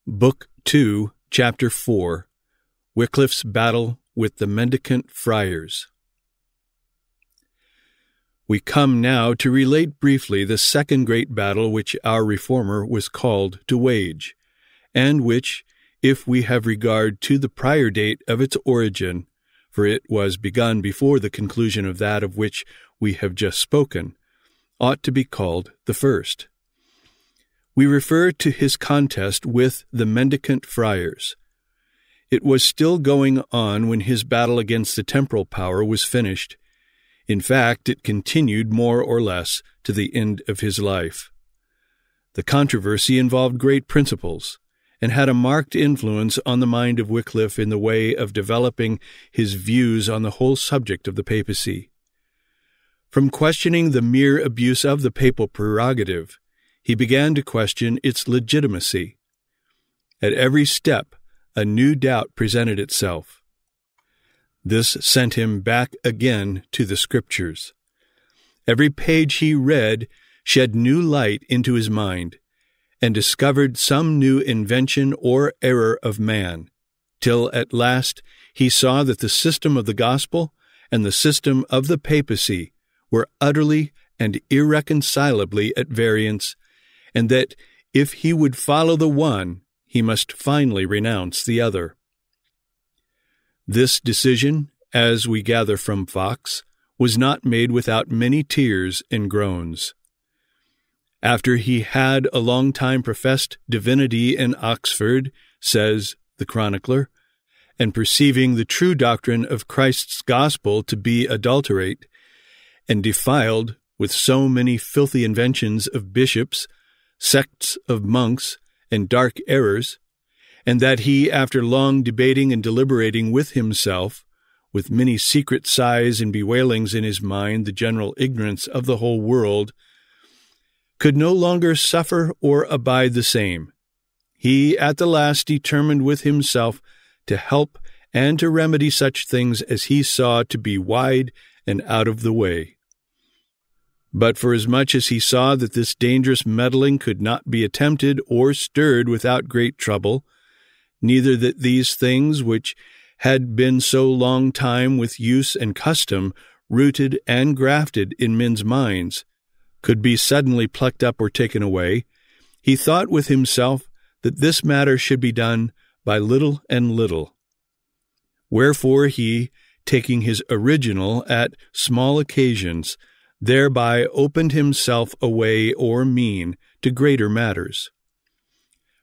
Book 2, Chapter 4, Wicliffe's Battle with the Mendicant Friars. We come now to relate briefly the second great battle which our Reformer was called to wage, and which, if we have regard to the prior date of its origin, for it was begun before the conclusion of that of which we have just spoken, ought to be called the first. We refer to his contest with the Mendicant Friars. It was still going on when his battle against the temporal power was finished. In fact, it continued more or less to the end of his life. The controversy involved great principles, and had a marked influence on the mind of Wicliffe in the way of developing his views on the whole subject of the papacy. From questioning the mere abuse of the papal prerogative, he began to question its legitimacy. At every step, a new doubt presented itself. This sent him back again to the Scriptures. Every page he read shed new light into his mind, and discovered some new invention or error of man, till at last he saw that the system of the gospel and the system of the papacy were utterly and irreconcilably at variance, and that if he would follow the one, he must finally renounce the other. This decision, as we gather from Fox, was not made without many tears and groans. After he had a long time professed divinity in Oxford, says the chronicler, and perceiving the true doctrine of Christ's gospel to be adulterate, and defiled with so many filthy inventions of bishops, sects of monks, and dark errors, and that he, after long debating and deliberating with himself, with many secret sighs and bewailings in his mind the general ignorance of the whole world, could no longer suffer or abide the same, he at the last determined with himself to help and to remedy such things as he saw to be wide and out of the way. But forasmuch as he saw that this dangerous meddling could not be attempted or stirred without great trouble, neither that these things which had been so long time with use and custom rooted and grafted in men's minds, could be suddenly plucked up or taken away, he thought with himself that this matter should be done by little and little. Wherefore he, taking his original at small occasions, thereby opened himself a way or mean to greater matters.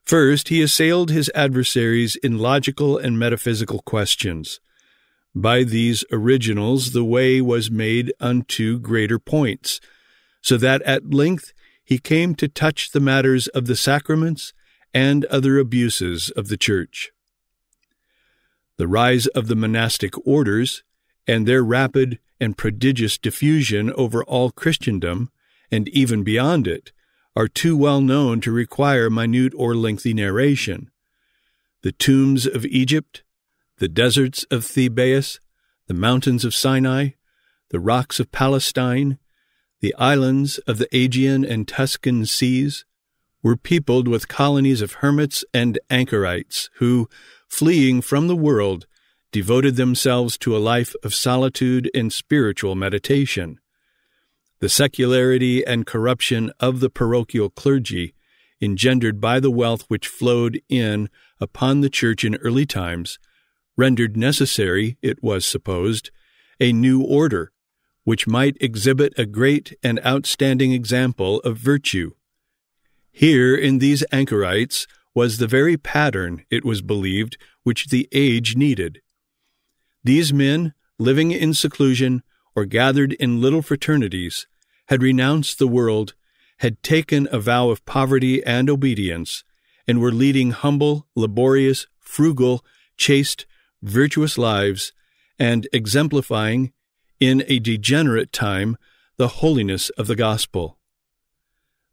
First, he assailed his adversaries in logical and metaphysical questions. By these originals the way was made unto greater points, so that at length he came to touch the matters of the sacraments and other abuses of the Church. The rise of the monastic orders, and their rapid and prodigious diffusion over all Christendom, and even beyond it, are too well known to require minute or lengthy narration. The tombs of Egypt, the deserts of Thebais, the mountains of Sinai, the rocks of Palestine, the islands of the Aegean and Tuscan seas, were peopled with colonies of hermits and anchorites who, fleeing from the world, devoted themselves to a life of solitude and spiritual meditation. The secularity and corruption of the parochial clergy, engendered by the wealth which flowed in upon the Church in early times, rendered necessary, it was supposed, a new order, which might exhibit a great and outstanding example of virtue. Here, in these anchorites, was the very pattern, it was believed, which the age needed. These men, living in seclusion or gathered in little fraternities, had renounced the world, had taken a vow of poverty and obedience, and were leading humble, laborious, frugal, chaste, virtuous lives, and exemplifying, in a degenerate time, the holiness of the gospel.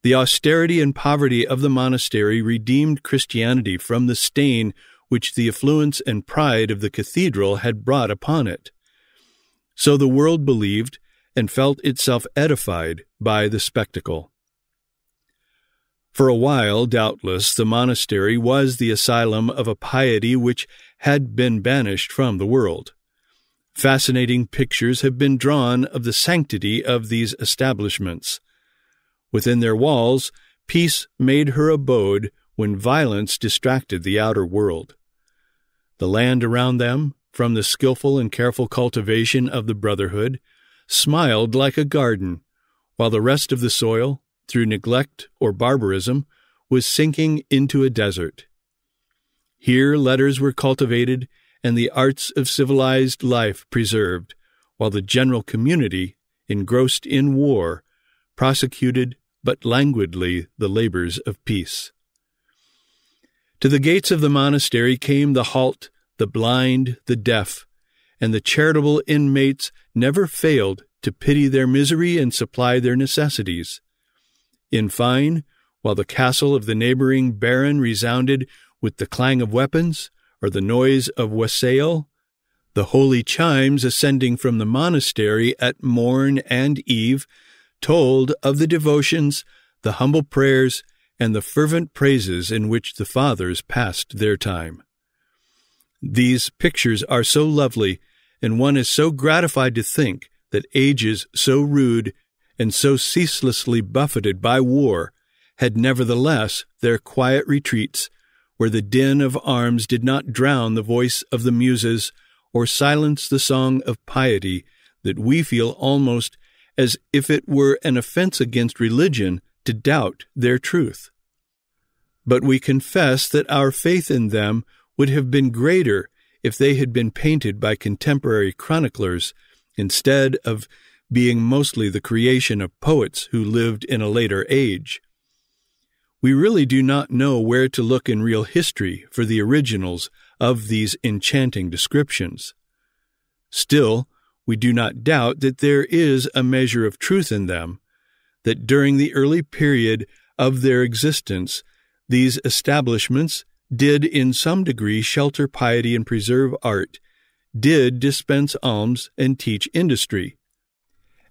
The austerity and poverty of the monastery redeemed Christianity from the stain which the affluence and pride of the cathedral had brought upon it. So the world believed and felt itself edified by the spectacle. For a while, doubtless, the monastery was the asylum of a piety which had been banished from the world. Fascinating pictures have been drawn of the sanctity of these establishments. Within their walls, peace made her abode when violence distracted the outer world. The land around them, from the skillful and careful cultivation of the brotherhood, smiled like a garden, while the rest of the soil, through neglect or barbarism, was sinking into a desert. Here letters were cultivated and the arts of civilized life preserved, while the general community, engrossed in war, prosecuted but languidly the labors of peace. To the gates of the monastery came the halt, the blind, the deaf, and the charitable inmates never failed to pity their misery and supply their necessities. In fine, while the castle of the neighboring baron resounded with the clang of weapons or the noise of wassail, the holy chimes ascending from the monastery at morn and eve told of the devotions, the humble prayers, and the fervent praises in which the fathers passed their time. These pictures are so lovely, and one is so gratified to think that ages so rude and so ceaselessly buffeted by war had nevertheless their quiet retreats, where the din of arms did not drown the voice of the muses or silence the song of piety that we feel almost as if it were an offense against religion to doubt their truth. But we confess that our faith in them would have been greater if they had been painted by contemporary chroniclers instead of being mostly the creation of poets who lived in a later age. We really do not know where to look in real history for the originals of these enchanting descriptions. Still, we do not doubt that there is a measure of truth in them, that during the early period of their existence, these establishments did in some degree shelter piety and preserve art, did dispense alms and teach industry.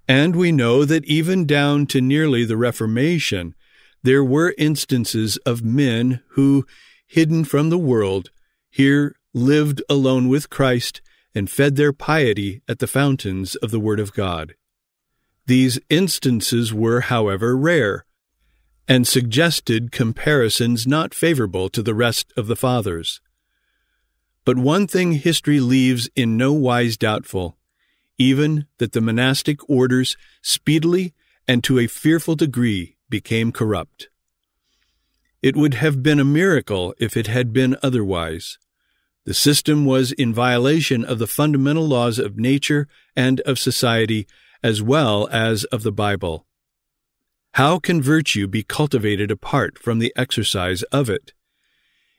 And we know that even down to nearly the Reformation, there were instances of men who, hidden from the world, here lived alone with Christ and fed their piety at the fountains of the Word of God. These instances were, however, rare, and suggested comparisons not favorable to the rest of the fathers. But one thing history leaves in no wise doubtful, even that the monastic orders speedily and to a fearful degree became corrupt. It would have been a miracle if it had been otherwise. The system was in violation of the fundamental laws of nature and of society, as well as of the Bible. How can virtue be cultivated apart from the exercise of it?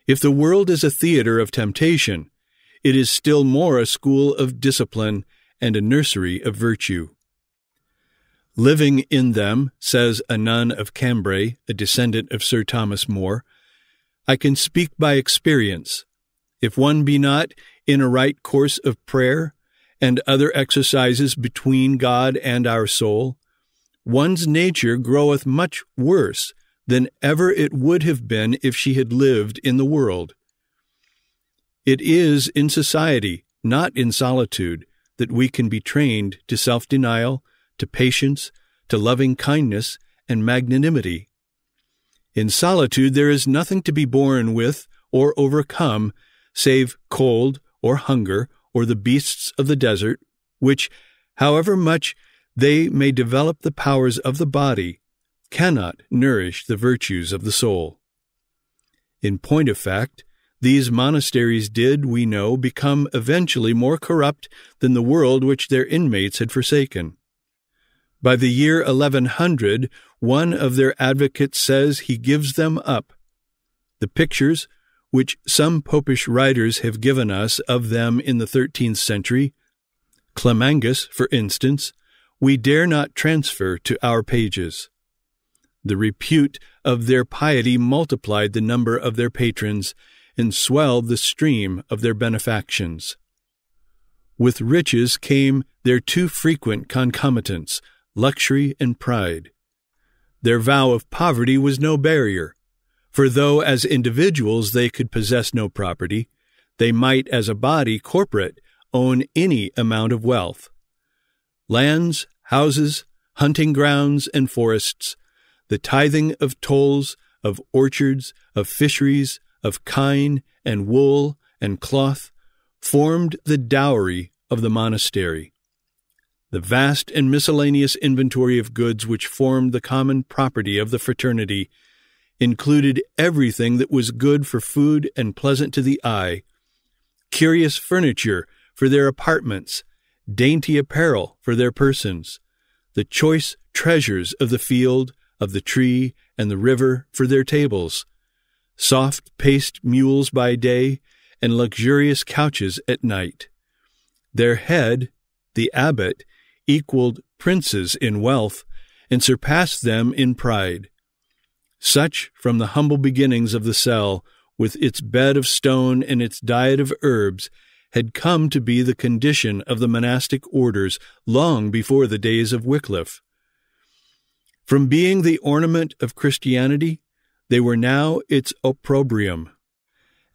If the world is a theater of temptation, it is still more a school of discipline and a nursery of virtue. Living in them, says a nun of Cambrai, a descendant of Sir Thomas More, I can speak by experience. If one be not in a right course of prayer and other exercises between God and our soul, one's nature groweth much worse than ever it would have been if she had lived in the world. It is in society, not in solitude, that we can be trained to self-denial, to patience, to loving kindness and magnanimity. In solitude there is nothing to be borne with or overcome save cold or hunger or the beasts of the desert, which, however much they may develop the powers of the body, cannot nourish the virtues of the soul. In point of fact, these monasteries did, we know, become eventually more corrupt than the world which their inmates had forsaken. By the year 1100, one of their advocates says he gives them up. The pictures, which some popish writers have given us of them in the 13th century, Clemangus, for instance, we dare not transfer to our pages. The repute of their piety multiplied the number of their patrons and swelled the stream of their benefactions. With riches came their too frequent concomitants, luxury and pride. Their vow of poverty was no barrier, for though as individuals they could possess no property, they might as a body corporate own any amount of wealth. Lands, houses, hunting grounds, and forests, the tithing of tolls, of orchards, of fisheries, of kine and wool and cloth, formed the dowry of the monastery. The vast and miscellaneous inventory of goods which formed the common property of the fraternity included everything that was good for food and pleasant to the eye, curious furniture for their apartments, dainty apparel for their persons, the choice treasures of the field, of the tree, and the river for their tables, soft-paced mules by day, and luxurious couches at night. Their head, the abbot, equaled princes in wealth, and surpassed them in pride. Such, from the humble beginnings of the cell, with its bed of stone and its diet of herbs, had come to be the condition of the monastic orders long before the days of Wicliffe. From being the ornament of Christianity, they were now its opprobrium,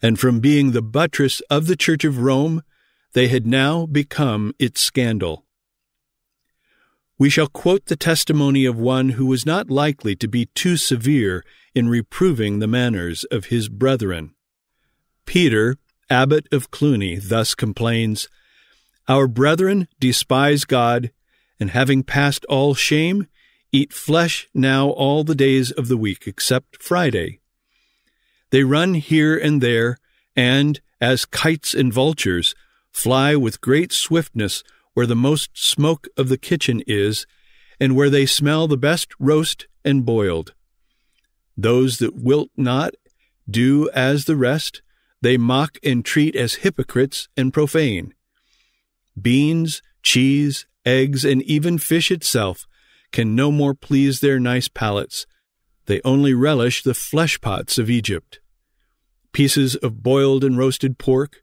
and from being the buttress of the Church of Rome, they had now become its scandal. We shall quote the testimony of one who was not likely to be too severe in reproving the manners of his brethren. Peter, abbot of Cluny, thus complains, "Our brethren despise God, and having passed all shame, eat flesh now all the days of the week, except Friday. They run here and there, and, as kites and vultures, fly with great swiftness where the most smoke of the kitchen is, and where they smell the best roast and boiled. Those that wilt not do as the rest, they mock and treat as hypocrites and profane. Beans, cheese, eggs, and even fish itself can no more please their nice palates. They only relish the flesh pots of Egypt. Pieces of boiled and roasted pork,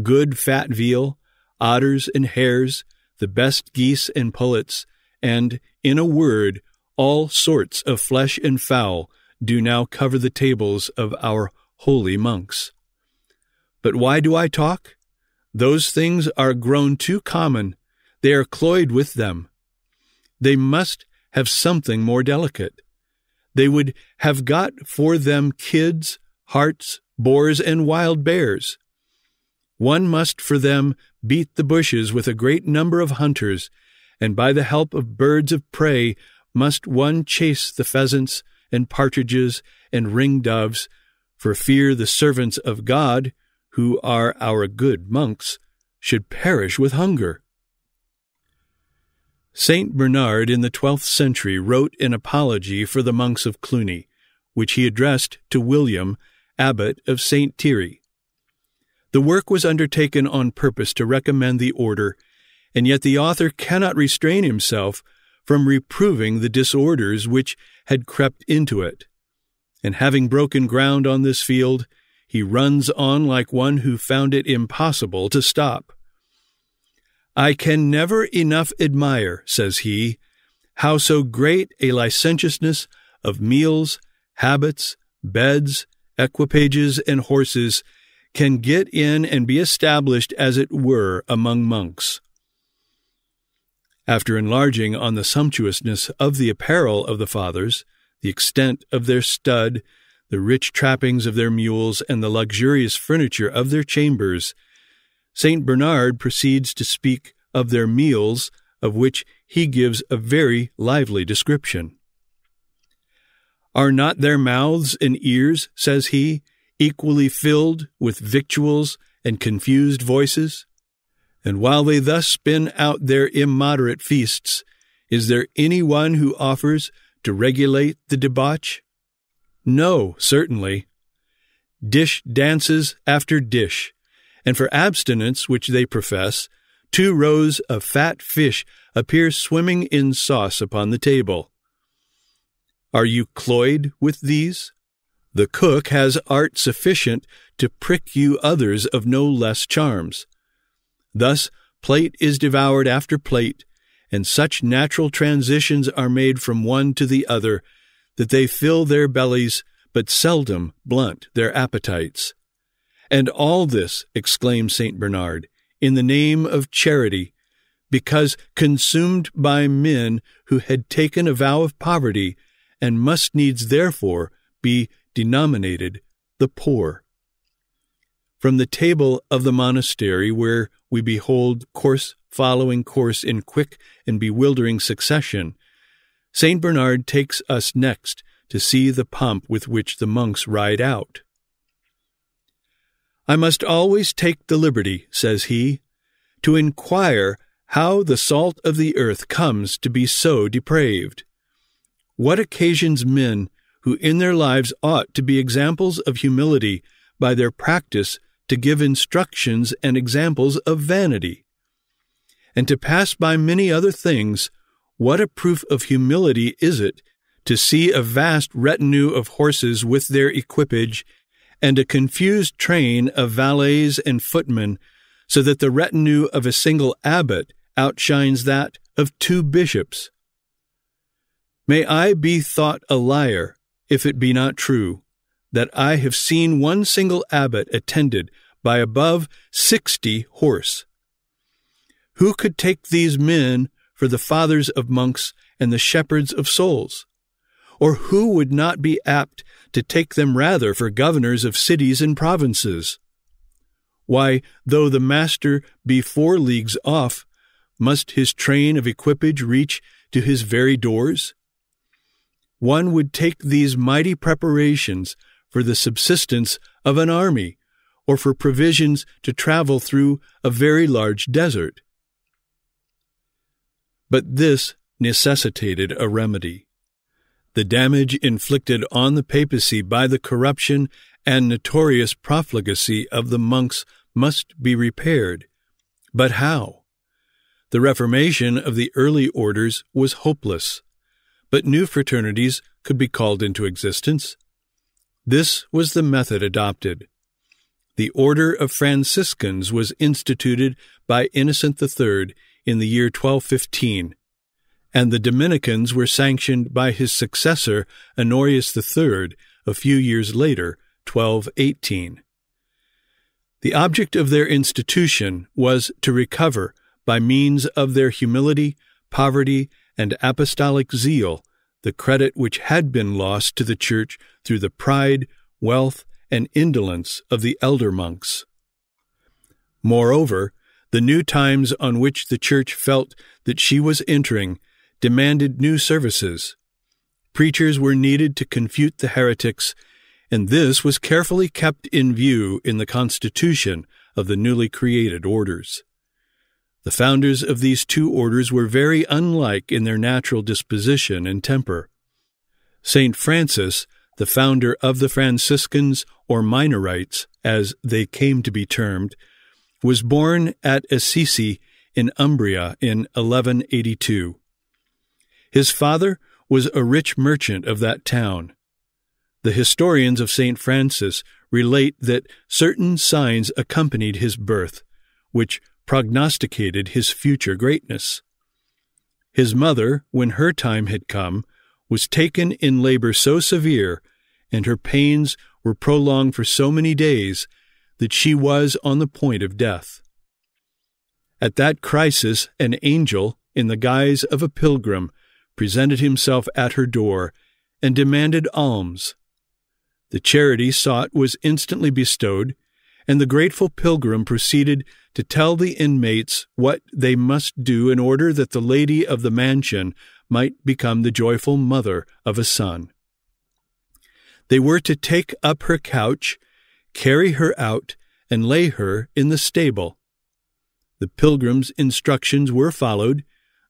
good fat veal, otters and hares, the best geese and pullets, and, in a word, all sorts of flesh and fowl do now cover the tables of our holy monks. But why do I talk? Those things are grown too common. They are cloyed with them. They must have something more delicate. They would have got for them kids, harts, boars, and wild bears. One must for them beat the bushes with a great number of hunters, and by the help of birds of prey must one chase the pheasants and partridges and ring-doves, for fear the servants of God, who are our good monks, should perish with hunger." Saint Bernard in the 12th century wrote an apology for the monks of Cluny, which he addressed to William, abbot of St. Thierry. The work was undertaken on purpose to recommend the order, and yet the author cannot restrain himself from reproving the disorders which had crept into it. And having broken ground on this field, he runs on like one who found it impossible to stop. "I can never enough admire," says he, "how so great a licentiousness of meals, habits, beds, equipages, and horses can get in and be established, as it were, among monks." After enlarging on the sumptuousness of the apparel of the fathers, the extent of their stud, the rich trappings of their mules, and the luxurious furniture of their chambers, St. Bernard proceeds to speak of their meals, of which he gives a very lively description. "Are not their mouths and ears," says he, "equally filled with victuals and confused voices? And while they thus spin out their immoderate feasts, is there any one who offers to regulate the debauch? No, certainly. Dish dances after dish, and for abstinence which they profess, 2 rows of fat fish appear swimming in sauce upon the table. Are you cloyed with these? The cook has art sufficient to prick you others of no less charms. Thus plate is devoured after plate, and such natural transitions are made from one to the other that they fill their bellies, but seldom blunt their appetites. And all this, exclaimed St. Bernard, in the name of charity, because consumed by men who had taken a vow of poverty, and must needs therefore be denominated the poor. From the table of the monastery, where we behold course following course in quick and bewildering succession, St. Bernard takes us next to see the pomp with which the monks ride out. I must always take the liberty, says he, to inquire how the salt of the earth comes to be so depraved. What occasions men, who in their lives ought to be examples of humility, by their practice to give instructions and examples of vanity? And to pass by many other things, what a proof of humility is it to see a vast retinue of horses with their equipage, and a confused train of valets and footmen, so that the retinue of a single abbot outshines that of 2 bishops. May I be thought a liar, if it be not true, that I have seen one single abbot attended by above 60 horse. Who could take these men for the fathers of monks and the shepherds of souls? Or who would not be apt to take them rather for governors of cities and provinces? Why, though the master be 4 leagues off, must his train of equipage reach to his very doors? One would take these mighty preparations for the subsistence of an army, or for provisions to travel through a very large desert. But this necessitated a remedy. The damage inflicted on the papacy by the corruption and notorious profligacy of the monks must be repaired. But how? The reformation of the early orders was hopeless, but new fraternities could be called into existence. This was the method adopted. The order of Franciscans was instituted by Innocent III in the year 1215, and the Dominicans were sanctioned by his successor Honorius III a few years later, 1218. The object of their institution was to recover, by means of their humility, poverty, and apostolic zeal, the credit which had been lost to the Church through the pride, wealth, and indolence of the elder monks. Moreover, the new times on which the Church felt that she was entering demanded new services. Preachers were needed to confute the heretics, and this was carefully kept in view in the constitution of the newly created orders. The founders of these 2 orders were very unlike in their natural disposition and temper. St. Francis, the founder of the Franciscans, or Minorites, as they came to be termed, was born at Assisi in Umbria in 1182. His father was a rich merchant of that town. The historians of St. Francis relate that certain signs accompanied his birth, which prognosticated his future greatness. His mother, when her time had come, was taken in labor so severe, and her pains were prolonged for so many days, that she was on the point of death. At that crisis, an angel, in the guise of a pilgrim, presented himself at her door and demanded alms. The charity sought was instantly bestowed, and the grateful pilgrim proceeded to tell the inmates what they must do in order that the lady of the mansion might become the joyful mother of a son. They were to take up her couch, carry her out, and lay her in the stable. The pilgrim's instructions were followed,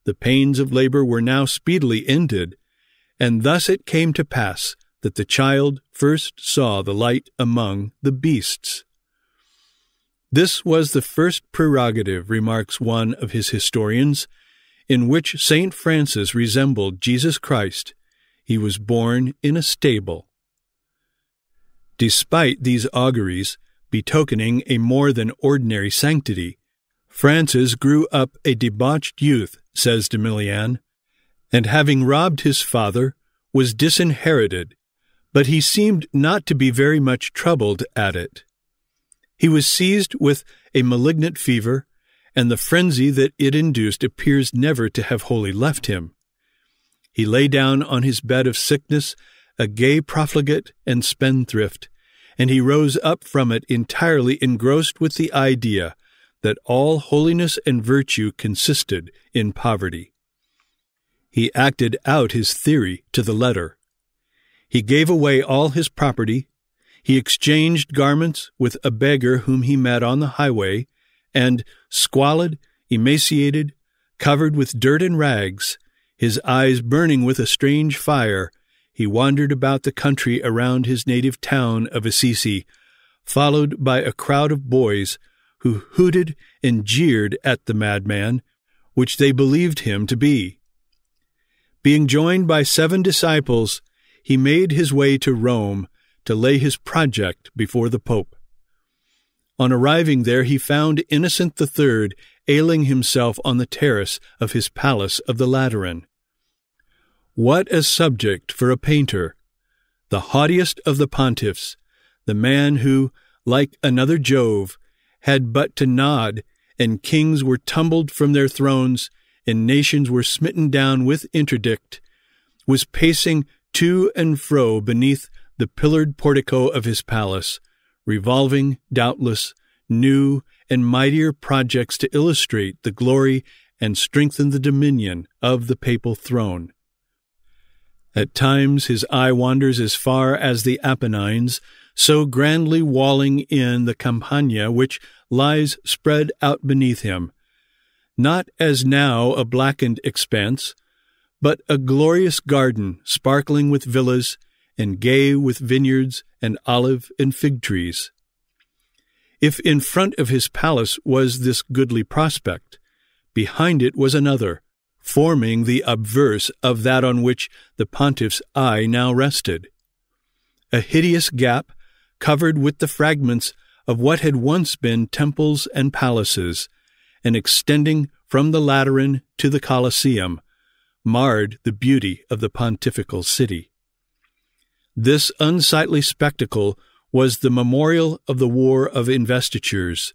the pains of labor were now speedily ended, and thus it came to pass that the child first saw the light among the beasts. This was the first prerogative, remarks one of his historians, in which St. Francis resembled Jesus Christ. He was born in a stable. Despite these auguries, betokening a more than ordinary sanctity, Francis grew up a debauched youth, says de Milian, and having robbed his father, was disinherited, but he seemed not to be very much troubled at it. He was seized with a malignant fever, and the frenzy that it induced appears never to have wholly left him. He lay down on his bed of sickness, a gay profligate and spendthrift, and he rose up from it entirely engrossed with the idea that all holiness and virtue consisted in poverty. He acted out his theory to the letter. He gave away all his property. He exchanged garments with a beggar whom he met on the highway, and, squalid, emaciated, covered with dirt and rags, his eyes burning with a strange fire, he wandered about the country around his native town of Assisi, followed by a crowd of boys who hooted and jeered at the madman, which they believed him to be. Being joined by 7 disciples, he made his way to Rome to lay his project before the Pope. On arriving there, he found Innocent III ailing himself on the terrace of his palace of the Lateran. What a subject for a painter! The haughtiest of the pontiffs, the man who, like another Jove, had but to nod, and kings were tumbled from their thrones, and nations were smitten down with interdict, was pacing to and fro beneath the pillared portico of his palace, revolving, doubtless, new and mightier projects to illustrate the glory and strengthen the dominion of the papal throne. At times his eye wanders as far as the Apennines, so grandly walling in the Campagna which lies spread out beneath him, not as now a blackened expanse, but a glorious garden sparkling with villas and gay with vineyards and olive and fig trees. If in front of his palace was this goodly prospect, behind it was another, forming the obverse of that on which the pontiff's eye now rested. A hideous gap, covered with the fragments of what had once been temples and palaces, and extending from the Lateran to the Colosseum, marred the beauty of the pontifical city. This unsightly spectacle was the memorial of the war of investitures,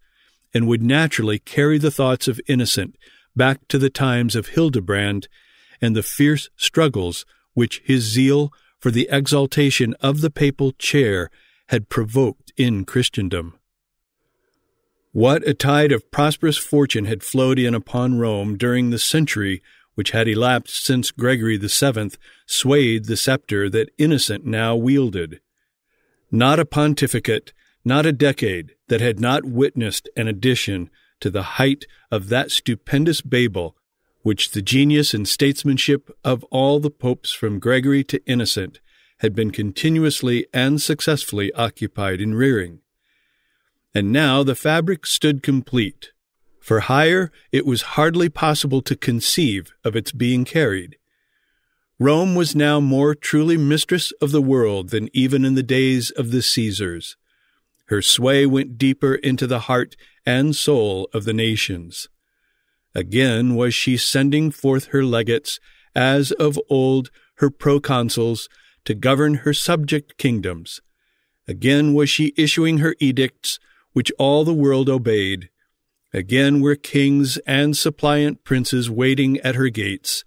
and would naturally carry the thoughts of Innocent back to the times of Hildebrand and the fierce struggles which his zeal for the exaltation of the papal chair had provoked in Christendom. What a tide of prosperous fortune had flowed in upon Rome during the century which had elapsed since Gregory VII swayed the scepter that Innocent now wielded. Not a pontificate, not a decade that had not witnessed an addition to the height of that stupendous Babel which the genius and statesmanship of all the popes from Gregory to Innocent had been continuously and successfully occupied in rearing. And now the fabric stood complete. For higher it was hardly possible to conceive of its being carried. Rome was now more truly mistress of the world than even in the days of the Caesars. Her sway went deeper into the heart and soul of the nations. Again was she sending forth her legates, as of old her proconsuls, to govern her subject kingdoms. Again was she issuing her edicts, which all the world obeyed. Again were kings and suppliant princes waiting at her gates.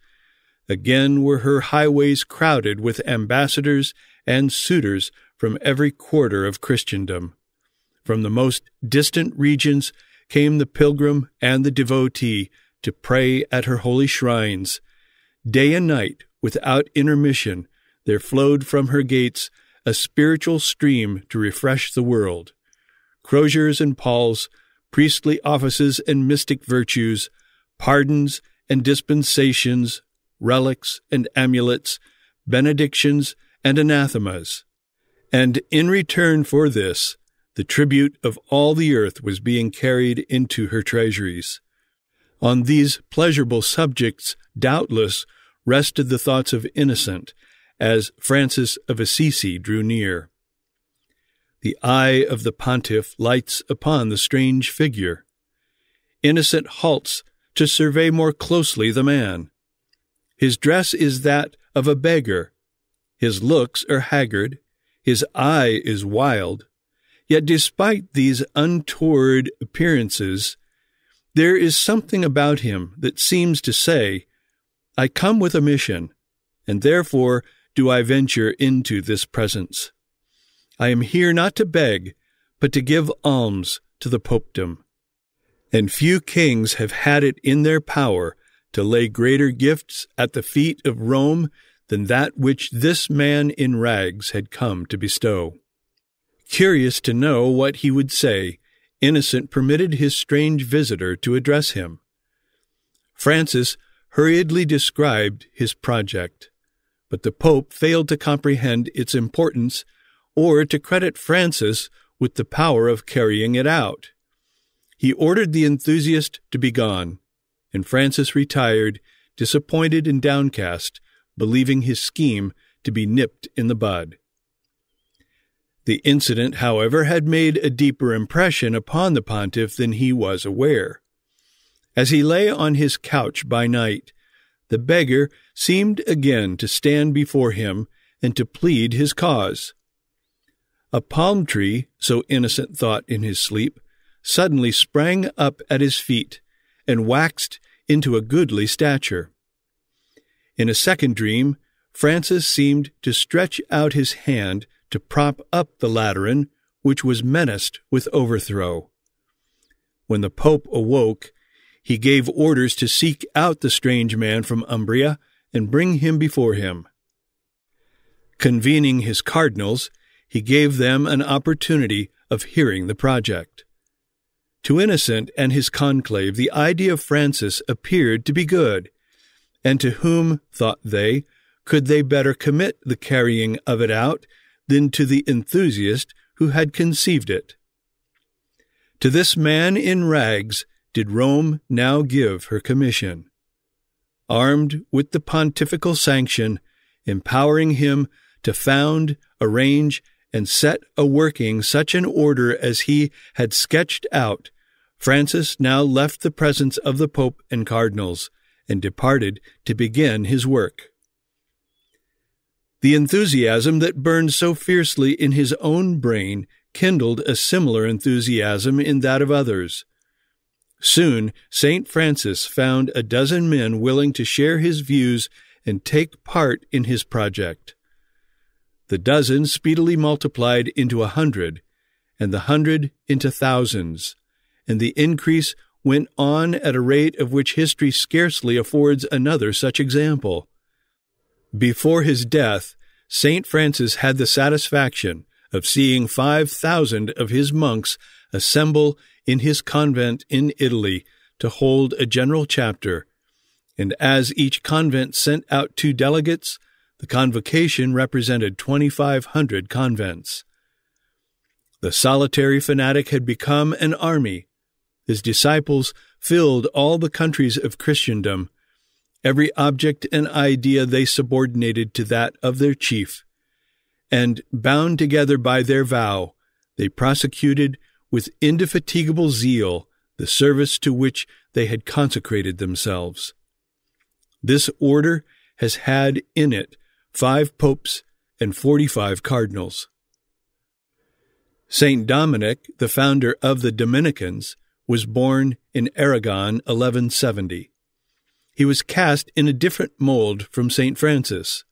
Again were her highways crowded with ambassadors and suitors from every quarter of Christendom. From the most distant regions came the pilgrim and the devotee to pray at her holy shrines. Day and night, without intermission, there flowed from her gates a spiritual stream to refresh the world. Croziers and palls, priestly offices and mystic virtues, pardons and dispensations, relics and amulets, benedictions and anathemas. And in return for this, the tribute of all the earth was being carried into her treasuries. On these pleasurable subjects, doubtless, rested the thoughts of Innocent, as Francis of Assisi drew near. The eye of the pontiff lights upon the strange figure. Innocent halts to survey more closely the man. His dress is that of a beggar. His looks are haggard, his eye is wild, yet despite these untoward appearances, there is something about him that seems to say, I come with a mission, and therefore do I venture into this presence. I am here not to beg, but to give alms to the popedom. And few kings have had it in their power to lay greater gifts at the feet of Rome than that which this man in rags had come to bestow. Curious to know what he would say, Innocent permitted his strange visitor to address him. Francis hurriedly described his project, but the Pope failed to comprehend its importance or to credit Francis with the power of carrying it out. He ordered the enthusiast to be gone, and Francis retired, disappointed and downcast, believing his scheme to be nipped in the bud. The incident, however, had made a deeper impression upon the pontiff than he was aware. As he lay on his couch by night, the beggar seemed again to stand before him and to plead his cause. A palm tree, so Innocent thought in his sleep, suddenly sprang up at his feet and waxed into a goodly stature. In a second dream, Francis seemed to stretch out his hand to prop up the Lateran, which was menaced with overthrow. When the Pope awoke, he gave orders to seek out the strange man from Umbria and bring him before him. Convening his cardinals, he gave them an opportunity of hearing the project. To Innocent and his conclave, the idea of Francis appeared to be good, and to whom, thought they, could they better commit the carrying of it out than to the enthusiast who had conceived it? To this man in rags did Rome now give her commission, armed with the pontifical sanction, empowering him to found, arrange, and set a-working such an order as he had sketched out. Francis now left the presence of the Pope and cardinals, and departed to begin his work. The enthusiasm that burned so fiercely in his own brain kindled a similar enthusiasm in that of others. Soon St. Francis found a dozen men willing to share his views and take part in his project. The dozen speedily multiplied into 100, and the 100 into thousands, and the increase went on at a rate of which history scarcely affords another such example. Before his death, St. Francis had the satisfaction of seeing 5,000 of his monks assemble in his convent in Italy to hold a general chapter, and as each convent sent out 2 delegates, the convocation represented 2,500 convents. The solitary fanatic had become an army. His disciples filled all the countries of Christendom. Every object and idea they subordinated to that of their chief, and, bound together by their vow, they prosecuted with indefatigable zeal the service to which they had consecrated themselves. This order has had in it 5 popes and 45 cardinals. Saint Dominic, the founder of the Dominicans, was born in Aragon 1170. He was cast in a different mold from St. Francis.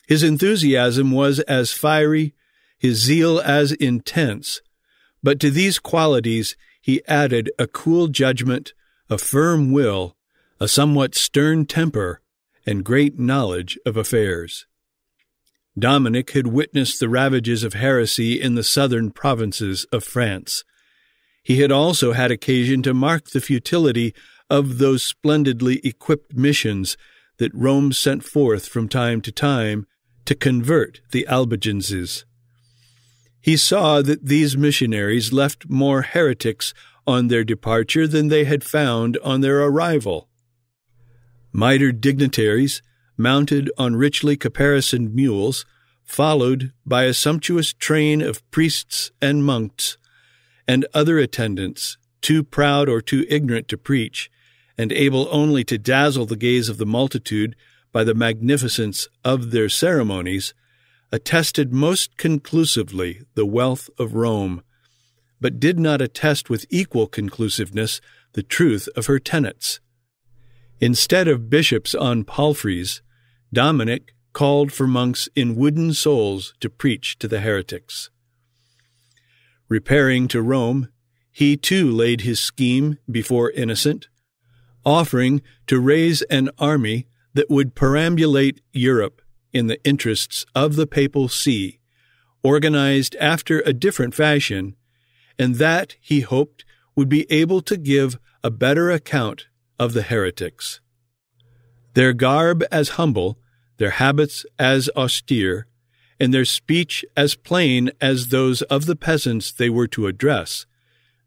His enthusiasm was as fiery, his zeal as intense, but to these qualities he added a cool judgment, a firm will, a somewhat stern temper, and great knowledge of affairs. Dominic had witnessed the ravages of heresy in the southern provinces of France. He had also had occasion to mark the futility of those splendidly equipped missions that Rome sent forth from time to convert the Albigenses. He saw that these missionaries left more heretics on their departure than they had found on their arrival. Mitred dignitaries, mounted on richly caparisoned mules, followed by a sumptuous train of priests and monks, and other attendants, too proud or too ignorant to preach, and able only to dazzle the gaze of the multitude by the magnificence of their ceremonies, attested most conclusively the wealth of Rome, but did not attest with equal conclusiveness the truth of her tenets. Instead of bishops on palfreys, Dominic called for monks in wooden soles to preach to the heretics. Repairing to Rome, he too laid his scheme before Innocent, offering to raise an army that would perambulate Europe in the interests of the Papal See, organized after a different fashion, and that, he hoped, would be able to give a better account of the heretics. Their garb as humble, their habits as austere, and their speech as plain as those of the peasants they were to address,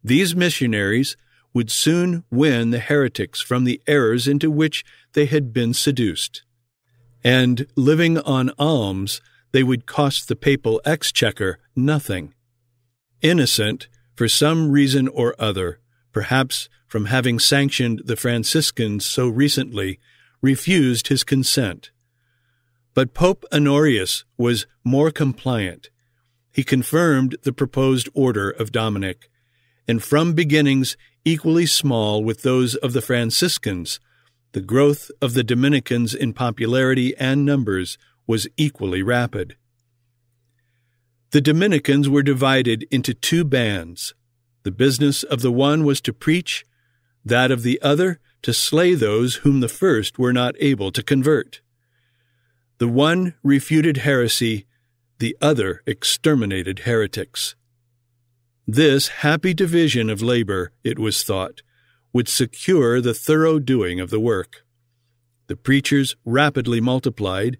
these missionaries would soon win the heretics from the errors into which they had been seduced. And, living on alms, they would cost the papal exchequer nothing. Innocent, for some reason or other, perhaps from having sanctioned the Franciscans so recently, refused his consent. But Pope Honorius was more compliant. He confirmed the proposed order of Dominic, and from beginnings equally small with those of the Franciscans, the growth of the Dominicans in popularity and numbers was equally rapid. The Dominicans were divided into two bands. The business of the one was to preach, that of the other to slay those whom the first were not able to convert. The one refuted heresy, the other exterminated heretics. This happy division of labor, it was thought, would secure the thorough doing of the work. The preachers rapidly multiplied,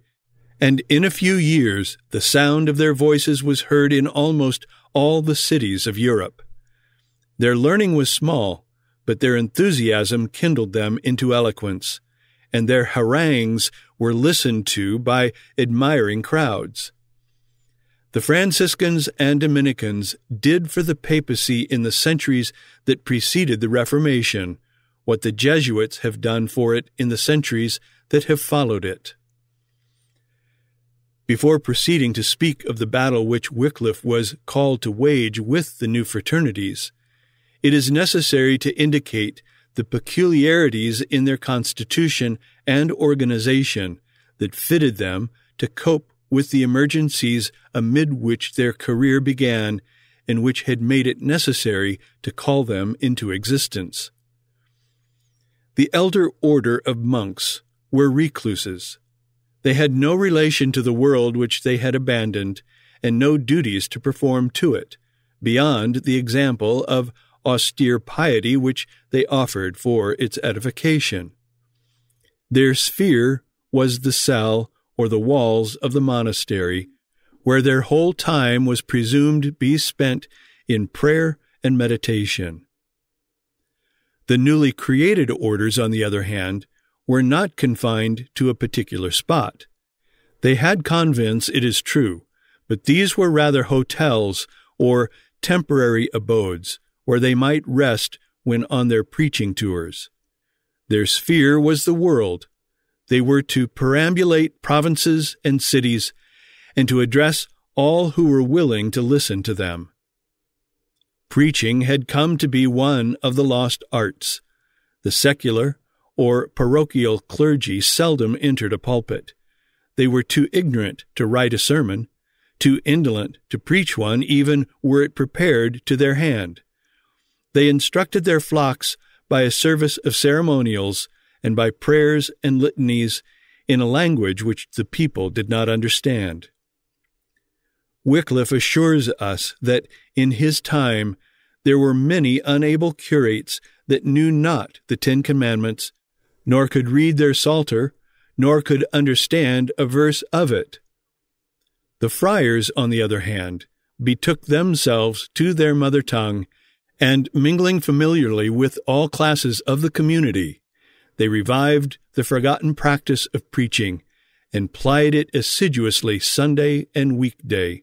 and in a few years the sound of their voices was heard in almost all the cities of Europe. Their learning was small, but their enthusiasm kindled them into eloquence, and their harangues were listened to by admiring crowds. The Franciscans and Dominicans did for the papacy in the centuries that preceded the Reformation what the Jesuits have done for it in the centuries that have followed it. Before proceeding to speak of the battle which Wicliffe was called to wage with the new fraternities, it is necessary to indicate the peculiarities in their constitution and organization that fitted them to cope with the emergencies amid which their career began and which had made it necessary to call them into existence. The elder order of monks were recluses. They had no relation to the world which they had abandoned, and no duties to perform to it, beyond the example of austere piety which they offered for its edification. Their sphere was the cell or the walls of the monastery, where their whole time was presumed to be spent in prayer and meditation. The newly created orders, on the other hand, were not confined to a particular spot. They had convents, it is true, but these were rather hotels or temporary abodes, where they might rest when on their preaching tours. Their sphere was the world. They were to perambulate provinces and cities, and to address all who were willing to listen to them. Preaching had come to be one of the lost arts. The secular or parochial clergy seldom entered a pulpit. They were too ignorant to write a sermon, too indolent to preach one, even were it prepared to their hand. They instructed their flocks by a service of ceremonials and by prayers and litanies in a language which the people did not understand. Wicliffe assures us that in his time there were many unable curates that knew not the 10 Commandments, nor could read their Psalter, nor could understand a verse of it. The friars, on the other hand, betook themselves to their mother tongue, and mingling familiarly with all classes of the community, they revived the forgotten practice of preaching and plied it assiduously Sunday and weekday.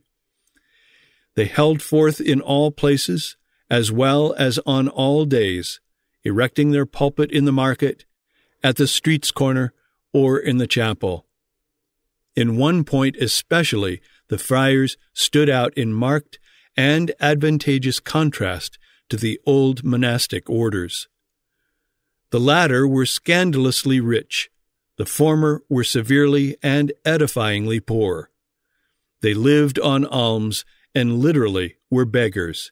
They held forth in all places, as well as on all days, erecting their pulpit in the market, at the street's corner, or in the chapel. In one point especially, the friars stood out in marked and advantageous contrast to the old monastic orders. The latter were scandalously rich, the former were severely and edifyingly poor. They lived on alms and literally were beggars,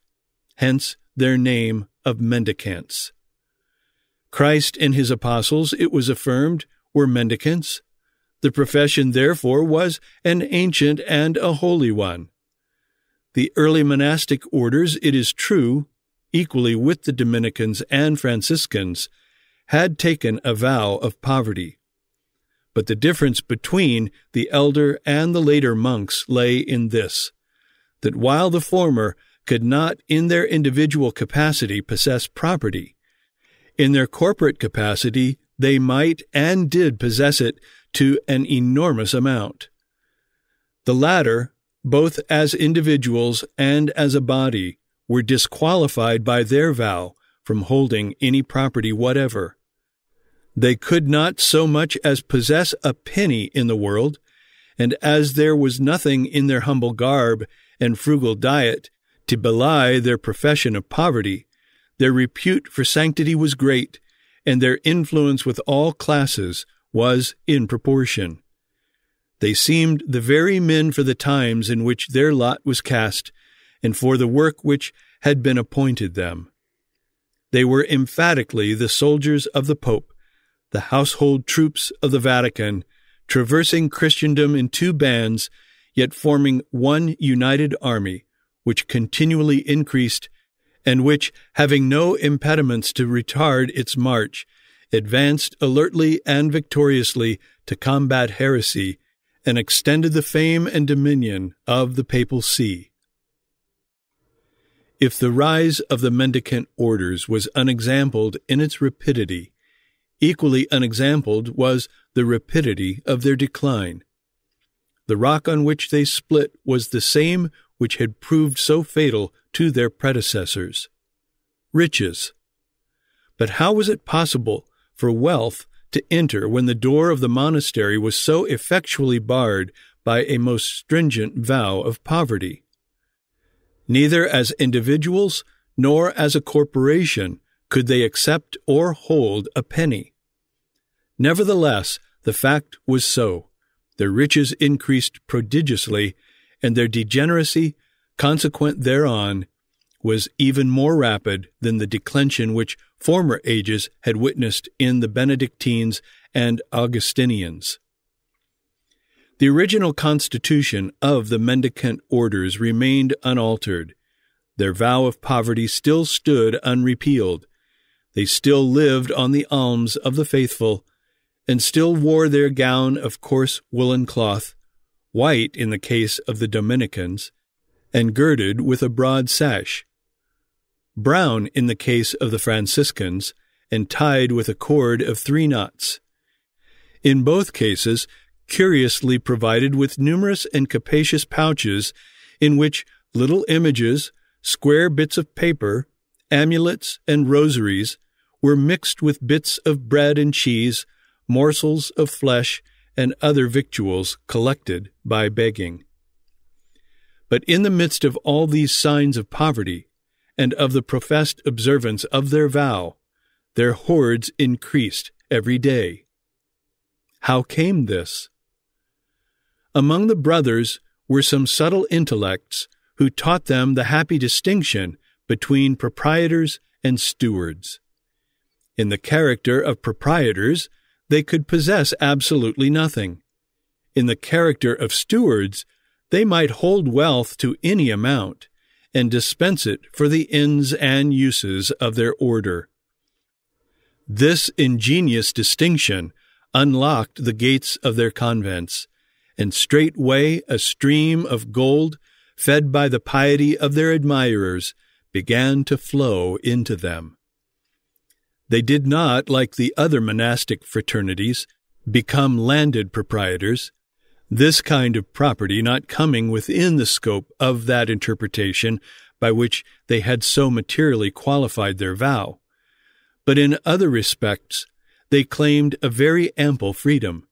hence their name of mendicants. Christ and his apostles, it was affirmed, were mendicants. The profession, therefore, was an ancient and a holy one. The early monastic orders, it is true, equally with the Dominicans and Franciscans, had taken a vow of poverty. But the difference between the elder and the later monks lay in this, that while the former could not in their individual capacity possess property, in their corporate capacity they might and did possess it to an enormous amount. The latter, both as individuals and as a body, were disqualified by their vow from holding any property whatever. They could not so much as possess a penny in the world, and as there was nothing in their humble garb and frugal diet to belie their profession of poverty, their repute for sanctity was great, and their influence with all classes was in proportion. They seemed the very men for the times in which their lot was cast, and for the work which had been appointed them. They were emphatically the soldiers of the Pope, the household troops of the Vatican, traversing Christendom in two bands, yet forming one united army, which continually increased, and which, having no impediments to retard its march, advanced alertly and victoriously to combat heresy, and extended the fame and dominion of the Papal See. If the rise of the mendicant orders was unexampled in its rapidity, equally unexampled was the rapidity of their decline. The rock on which they split was the same which had proved so fatal to their predecessors: riches. But how was it possible for wealth to enter when the door of the monastery was so effectually barred by a most stringent vow of poverty? Neither as individuals nor as a corporation could they accept or hold a penny. Nevertheless, the fact was so. Their riches increased prodigiously, and their degeneracy, consequent thereon, was even more rapid than the declension which former ages had witnessed in the Benedictines and Augustinians. The original constitution of the mendicant orders remained unaltered. Their vow of poverty still stood unrepealed. They still lived on the alms of the faithful, and still wore their gown of coarse woolen cloth, white in the case of the Dominicans, and girded with a broad sash, brown in the case of the Franciscans, and tied with a cord of 3 knots. In both cases, curiously provided with numerous and capacious pouches in which little images, square bits of paper, amulets, and rosaries were mixed with bits of bread and cheese, morsels of flesh, and other victuals collected by begging. But in the midst of all these signs of poverty, and of the professed observance of their vow, their hoards increased every day. How came this? Among the brothers were some subtle intellects who taught them the happy distinction between proprietors and stewards. In the character of proprietors, they could possess absolutely nothing. In the character of stewards, they might hold wealth to any amount, and dispense it for the ends and uses of their order. This ingenious distinction unlocked the gates of their convents, and straightway a stream of gold, fed by the piety of their admirers, began to flow into them. They did not, like the other monastic fraternities, become landed proprietors, this kind of property not coming within the scope of that interpretation by which they had so materially qualified their vow. But in other respects, they claimed a very ample freedom.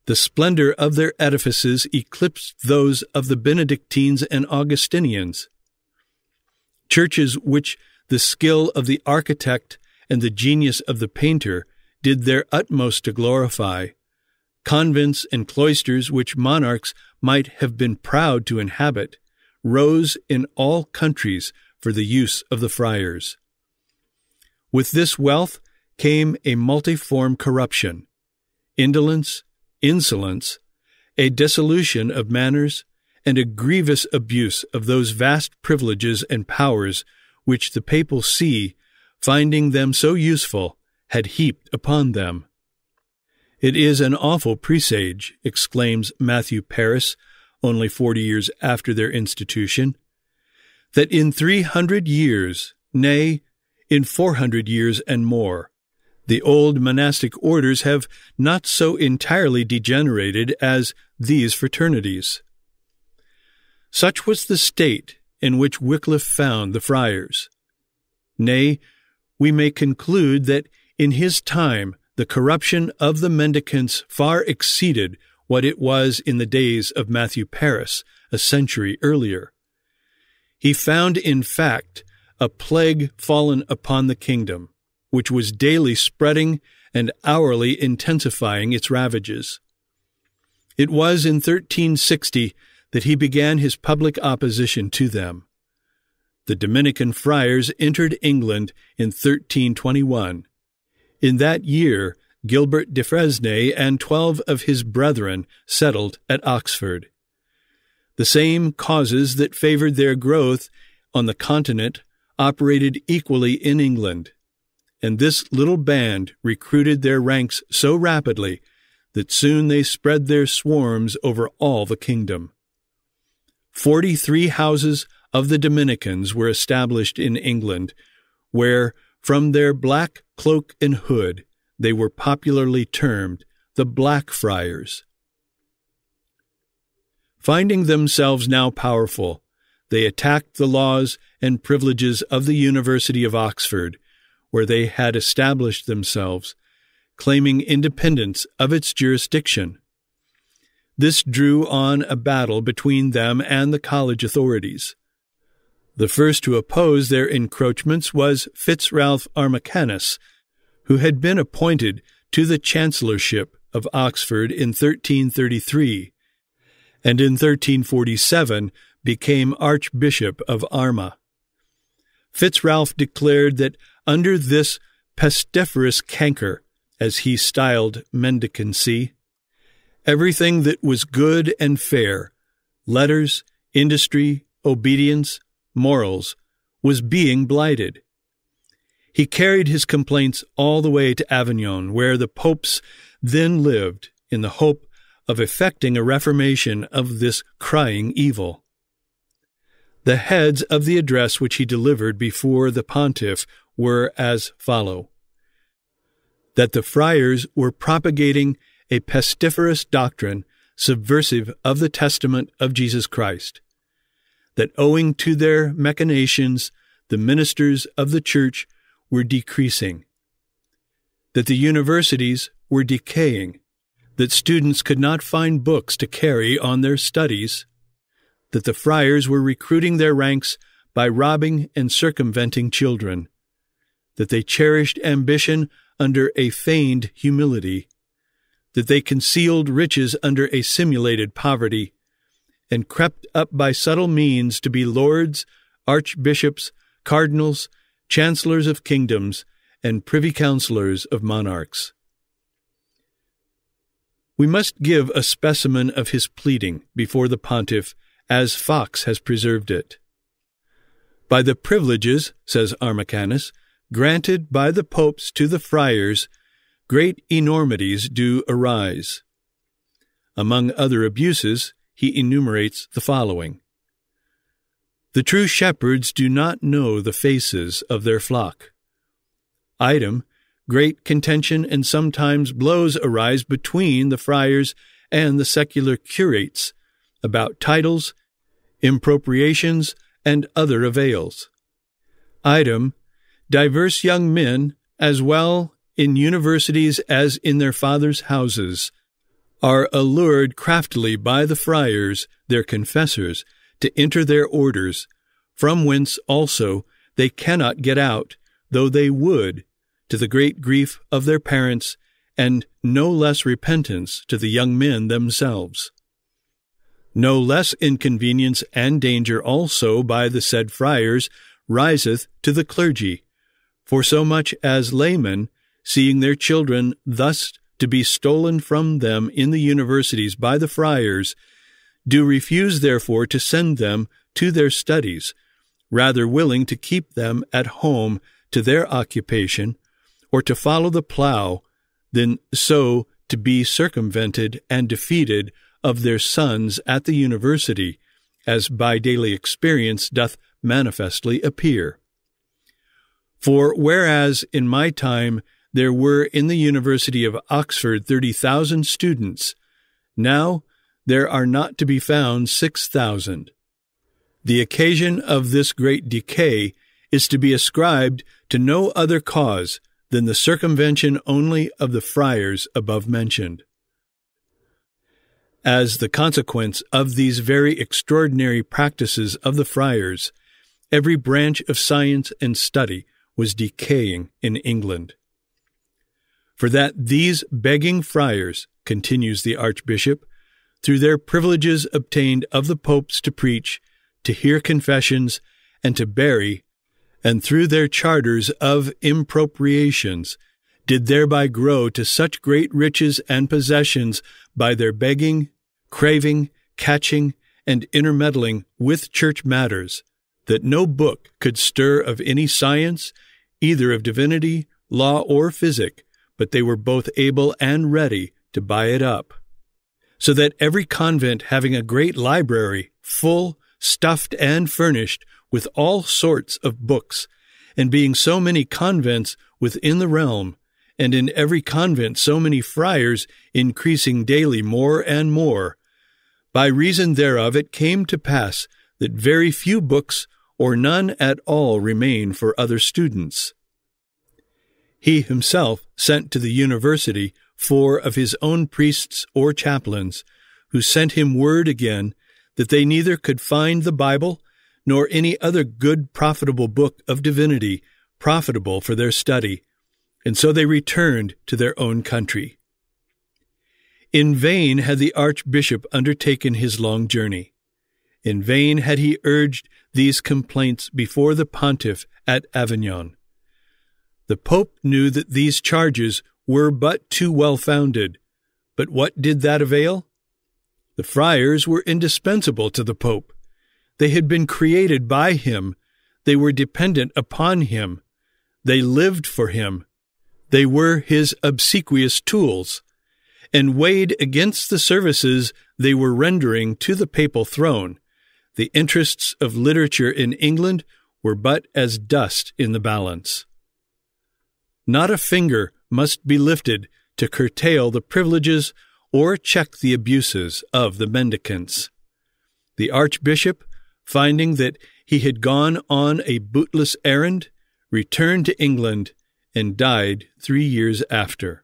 The splendor of their edifices eclipsed those of the Benedictines and Augustinians. Churches which the skill of the architect and the genius of the painter did their utmost to glorify, convents and cloisters which monarchs might have been proud to inhabit, rose in all countries for the use of the friars. With this wealth came a multiform corruption, indolence, insolence, a dissolution of manners, and a grievous abuse of those vast privileges and powers which the papal see, finding them so useful, had heaped upon them. "It is an awful presage," exclaims Matthew Paris, only 40 years after their institution, "that in 300 years, nay, in 400 years and more, the old monastic orders have not so entirely degenerated as these fraternities." Such was the state in which Wicliffe found the friars. Nay, we may conclude that in his time the corruption of the mendicants far exceeded what it was in the days of Matthew Paris, a century earlier. He found, in fact, a plague fallen upon the kingdom, which was daily spreading and hourly intensifying its ravages. It was in 1360 that he began his public opposition to them. The Dominican friars entered England in 1321. In that year, Gilbert de Fresnay and 12 of his brethren settled at Oxford. The same causes that favored their growth on the continent operated equally in England, and this little band recruited their ranks so rapidly that soon they spread their swarms over all the kingdom. 43 houses of the Dominicans were established in England, where, from their black cloak and hood, they were popularly termed the Black Friars. Finding themselves now powerful, they attacked the laws and privileges of the University of Oxford, where they had established themselves, claiming independence of its jurisdiction. This drew on a battle between them and the college authorities. The first to oppose their encroachments was Fitzralph Armacanus, who had been appointed to the chancellorship of Oxford in 1333, and in 1347 became Archbishop of Armagh. Fitzralph declared that under this pestiferous canker, as he styled mendicancy, everything that was good and fair, letters, industry, obedience, morals, was being blighted. He carried his complaints all the way to Avignon, where the popes then lived, in the hope of effecting a reformation of this crying evil. The heads of the address which he delivered before the pontiff were as follow: that the friars were propagating a pestiferous doctrine subversive of the testament of Jesus Christ, that owing to their machinations the ministers of the Church were decreasing, that the universities were decaying, that students could not find books to carry on their studies, that the friars were recruiting their ranks by robbing and circumventing children, that they cherished ambition under a feigned humility, that they concealed riches under a simulated poverty, and crept up by subtle means to be lords, archbishops, cardinals, chancellors of kingdoms, and privy councillors of monarchs. We must give a specimen of his pleading before the pontiff, as Fox has preserved it. By the privileges, says Armacanus, granted by the popes to the friars, great enormities do arise. Among other abuses, he enumerates the following: the true shepherds do not know the faces of their flock. Item, great contention and sometimes blows arise between the friars and the secular curates about titles, impropriations, and other avails. Item, diverse young men, as well in universities as in their fathers' houses, are allured craftily by the friars, their confessors, to enter their orders, from whence also they cannot get out, though they would, to the great grief of their parents, and no less repentance to the young men themselves. No less inconvenience and danger also by the said friars riseth to the clergy, for so much as laymen, seeing their children thus to be stolen from them in the universities by the friars, do refuse therefore to send them to their studies, rather willing to keep them at home to their occupation, or to follow the plough, than so to be circumvented and defeated of their sons at the university, as by daily experience doth manifestly appear. For whereas in my time there were in the University of Oxford 30,000 students, now there are not to be found 6,000. The occasion of this great decay is to be ascribed to no other cause than the circumvention only of the friars above mentioned. As the consequence of these very extraordinary practices of the friars, every branch of science and study was decaying in England. For that these begging friars, continues the Archbishop, through their privileges obtained of the popes to preach, to hear confessions, and to bury, and through their charters of impropriations, did thereby grow to such great riches and possessions by their begging, craving, catching, and intermeddling with church matters, that no book could stir of any science, either of divinity, law, or physic, but they were both able and ready to buy it up. So that every convent having a great library, full, stuffed, and furnished with all sorts of books, and being so many convents within the realm, and in every convent so many friars increasing daily more and more, by reason thereof it came to pass that very few books or none at all remain for other students. He himself sent to the university 4 of his own priests or chaplains, who sent him word again that they neither could find the Bible nor any other good profitable book of divinity profitable for their study, and so they returned to their own country. In vain had the Archbishop undertaken his long journey. In vain had he urged these complaints before the pontiff at Avignon. The Pope knew that these charges were but too well-founded, but what did that avail? The friars were indispensable to the Pope. They had been created by him. They were dependent upon him. They lived for him. They were his obsequious tools, and weighed against the services they were rendering to the papal throne, the interests of literature in England were but as dust in the balance. Not a finger must be lifted to curtail the privileges or check the abuses of the Mendicants. The Archbishop, finding that he had gone on a bootless errand, returned to England and died 3 years after.